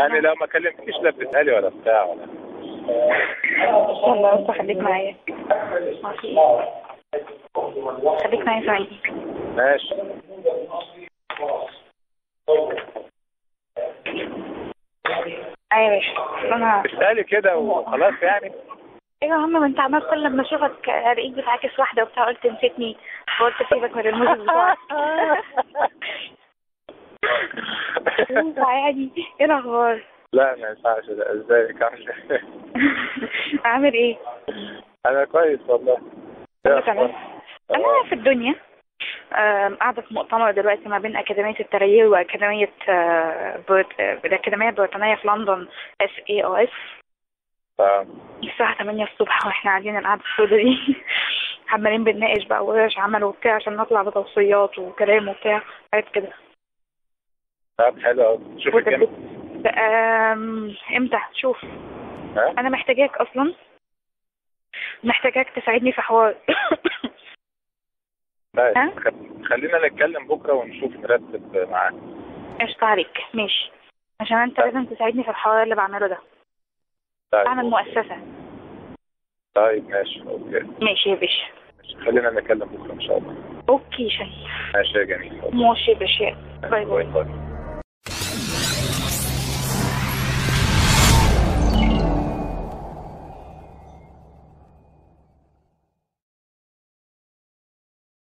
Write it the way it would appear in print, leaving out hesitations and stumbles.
يعني لو ما كلمتنيش لا بتسألي ولا بتاع ولا. والله بس خليك معايا. ماشي. خليك معايا سعيد. ماشي. ايوه ماشي. انا بتسألي كده وخلاص يعني. ايوه يا عم، ما انت عمال كل لما اشوفك الاقيك بتعاكس واحده وبتاع، قلت نسيتني فقلت سيبك من الموجود بتاعك. ينفع عادي؟ ايه الاخبار؟ لا ما ينفعش ده. ازيك عامل ايه؟ عامل ايه؟ انا كويس والله. كله تمام. انا في الدنيا قاعده في مؤتمر دلوقتي ما بين اكاديميه التغيير واكاديميه الاكاديميه البريطانيه في لندن SAOS. الساعه 8 الصبح واحنا قاعدين القعده السوداء دي. عمالين بنناقش بقى ورش عمل وبتاع عشان نطلع بتوصيات وكلام وبتاع حاجات كده. طب حلو قوي. شوف الجيم. امتى؟ شوف انا محتاجاك اصلا، محتاجاك تساعدني في حوار. طيب خلينا نتكلم بكره ونشوف نرتب معاك. قشطة عليك ماشي، عشان انت لازم تساعدني في الحوار اللي بعمله ده. طيب. بعمل مؤسسة. طيب ماشي اوكي. ماشي يا باشا. خلينا نتكلم بكره ان شاء الله. اوكي شايف. ماشي يا جميل. ماشي يا باشا. باي باي.